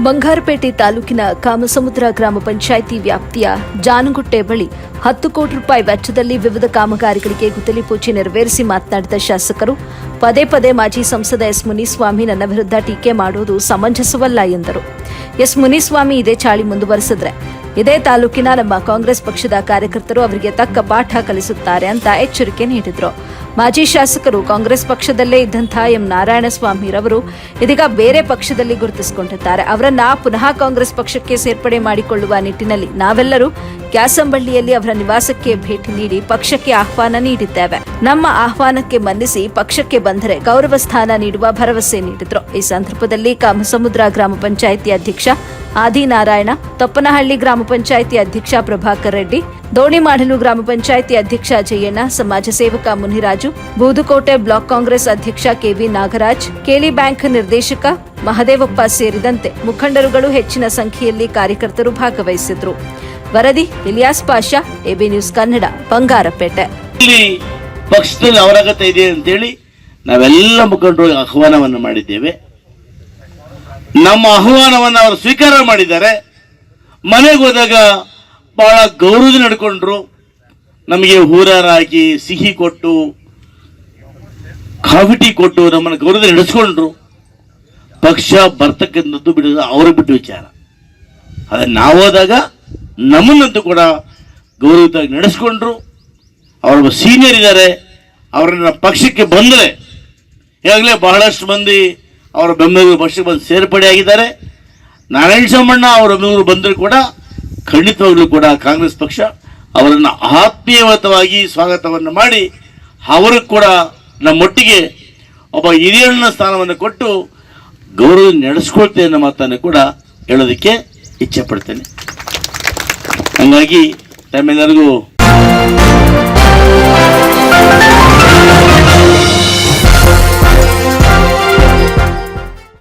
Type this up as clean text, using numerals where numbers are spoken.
ಬಂಗಾರಪೇಟೆ ತಾಲೂಕಿನ ಕಾಮಸಮುದ್ರ ಗ್ರಾಮ ಪಂಚಾಯಿತಿ ವ್ಯಾಪ್ತಿಯ ಜಾನುಗುಟ್ಟೆ ಬಳಿ 10 ಕೋಟಿ ರೂಪಾಯಿ ವೆಚ್ಚದಲ್ಲಿ ವಿವಿಧ ಕಾಮಗಾರಿಗಳಿಗೆ ಗುದ್ದಲಿ ಪೂಜೆ ನೆರವೇರಿಸಿ ಮಾತನಾಡಿದ ಶಾಸಕರು, ಪದೇ ಪದೇ ಮಾಜಿ ಸಂಸದ ಎಸ್ ಮುನಿಸ್ವಾಮಿ ನನ್ನ ವಿರುದ್ಧ ಟೀಕೆ ಮಾಡುವುದು ಸಮಂಜಸವಲ್ಲ ಎಂದರು. ಎಸ್ ಮುನಿಸ್ವಾಮಿ ಇದೇ ಚಾಳಿ ಮುಂದುವರೆಸಿದ್ರೆ ಇದೇ ತಾಲೂಕಿನ ನಮ್ಮ ಕಾಂಗ್ರೆಸ್ ಪಕ್ಷದ ಕಾರ್ಯಕರ್ತರು ಅವರಿಗೆ ತಕ್ಕ ಪಾಠ ಕಲಿಸುತ್ತಾರೆ ಅಂತ ಎಚ್ಚರಿಕೆ ನೀಡಿದರು. ಮಾಜಿ ಶಾಸಕರು ಕಾಂಗ್ರೆಸ್ ಪಕ್ಷದಲ್ಲೇ ಇದ್ದಂತಹ ಎಂ ನಾರಾಯಣಸ್ವಾಮಿರವರು ಇದೀಗ ಬೇರೆ ಪಕ್ಷದಲ್ಲಿ ಗುರುತಿಸಿಕೊಂಡಿದ್ದಾರೆ. ಅವರನ್ನ ಪುನಃ ಕಾಂಗ್ರೆಸ್ ಪಕ್ಷಕ್ಕೆ ಸೇರ್ಪಡೆ ಮಾಡಿಕೊಳ್ಳುವ ನಿಟ್ಟಿನಲ್ಲಿ ನಾವೆಲ್ಲರೂ ಕ್ಯಾಸಂಬಳ್ಳಿಯಲ್ಲಿ ಅವರ ನಿವಾಸಕ್ಕೆ ಭೇಟಿ ನೀಡಿ ಪಕ್ಷಕ್ಕೆ ಆಹ್ವಾನ ನೀಡಿದ್ದೇವೆ. ನಮ್ಮ ಆಹ್ವಾನಕ್ಕೆ ಮನ್ನಿಸಿ ಪಕ್ಷಕ್ಕೆ ಬಂದರೆ ಗೌರವ ಸ್ಥಾನ ನೀಡುವ ಭರವಸೆ ನೀಡಿದ್ರು. ಈ ಸಂದರ್ಭದಲ್ಲಿ ಕಾಮಸಮುದ್ರ ಗ್ರಾಮ ಪಂಚಾಯಿತಿ ಅಧ್ಯಕ್ಷ ಆದಿನಾರಾಯಣ, ತೊಪ್ಪನಹಳ್ಳಿ ಗ್ರಾಮ ಪಂಚಾಯಿತಿ ಅಧ್ಯಕ್ಷ ಪ್ರಭಾಕರ್ ರೆಡ್ಡಿ, ದೋಣಿಮಾಡಲು ಗ್ರಾಮ ಪಂಚಾಯಿತಿ ಅಧ್ಯಕ್ಷ ಜಯಣ್ಣ, ಸಮಾಜ ಸೇವಕ ಮುನಿರಾಜು, ಬೂದುಕೋಟೆ ಬ್ಲಾಕ್ ಕಾಂಗ್ರೆಸ್ ಅಧ್ಯಕ್ಷ ಕೆವಿ ನಾಗರಾಜ್, ಕೇಲಿ ಬ್ಯಾಂಕ್ ನಿರ್ದೇಶಕ ಮಹದೇವಪ್ಪ ಸೇರಿದಂತೆ ಮುಖಂಡರುಗಳು ಹೆಚ್ಚಿನ ಸಂಖ್ಯೆಯಲ್ಲಿ ಕಾರ್ಯಕರ್ತರು ಭಾಗವಹಿಸಿದ್ರು. ವರದಿ ಇಲಿಯಾಸ್ ಪಾಷಾ, ಎಬಿ ನ್ಯೂಸ್ ಕನ್ನಡ, ಬಂಗಾರಪೇಟೆ. ಪಕ್ಷದಲ್ಲಿ ಅವರಗತ ಇದೆ ಅಂತೇಳಿ ನಾವೆಲ್ಲ ಮುಖಂಡರು ಆಹ್ವಾನವನ್ನು ಮಾಡಿದ್ದೇವೆ. ನಮ್ಮ ಆಹ್ವಾನವನ್ನು ಅವರು ಸ್ವೀಕಾರ ಮಾಡಿದ್ದಾರೆ. ಮನೆಗೆ ಹೋದಾಗ ಬಹಳ ಗೌರವದಿಂದ ನಡ್ಕೊಂಡ್ರು. ನಮಗೆ ಹೂರಾರ ಹಾಕಿ ಸಿಹಿ ಕೊಟ್ಟು ಕಾಫಿ ಕೊಟ್ಟು ನಮ್ಮನ್ನು ಗೌರವದಿಂದ ನಡೆಸ್ಕೊಂಡ್ರು. ಪಕ್ಷ ಬರ್ತಕ್ಕಂಥದ್ದು ಬಿಡೋದು ಅವ್ರಿಗೆ ಬಿಟ್ಟು ವಿಚಾರ. ಅದನ್ನು ನಾವು ಹೋದಾಗ ನಮ್ಮನ್ನಂತೂ ಕೂಡ ಗೌರವವಾಗಿ ನಡೆಸ್ಕೊಂಡ್ರು. ಅವರ ಸೀನಿಯರ್ ಇದ್ದಾರೆ, ಅವರನ್ನ ಪಕ್ಷಕ್ಕೆ ಬಂದರೆ ಈಗಾಗಲೇ ಬಹಳಷ್ಟು ಮಂದಿ ಅವರ ಬೆಂಬಲಿಗರು ಪಕ್ಷಕ್ಕೆ ಬಂದು ಸೇರ್ಪಡೆ ಆಗಿದ್ದಾರೆ. ನಾರಾಯಣ ಸಾಮಣ್ಣ ಅವರ ಬೆಂಬಲಿಗರು ಬಂದರೂ ಕೂಡ ಖಂಡಿತವಾಗ್ಲೂ ಕೂಡ ಕಾಂಗ್ರೆಸ್ ಪಕ್ಷ ಅವರನ್ನು ಆತ್ಮೀಯವಾಗಿ ಸ್ವಾಗತವನ್ನು ಮಾಡಿ ಅವರು ಕೂಡ ನಮ್ಮೊಟ್ಟಿಗೆ ಒಬ್ಬ ಹಿರಿಯಣ್ಣ ಸ್ಥಾನವನ್ನು ಕೊಟ್ಟು ಗೌರವ ನಡೆಸ್ಕೊಳ್ತೇನೆ ಅನ್ನೋ ಮಾತನ್ನು ಕೂಡ ಹೇಳೋದಕ್ಕೆ ಇಚ್ಛೆ ಪಡ್ತೇನೆ. ಹಾಗಾಗಿ ತಮ್ಮೆಲ್ಲರಿಗೂ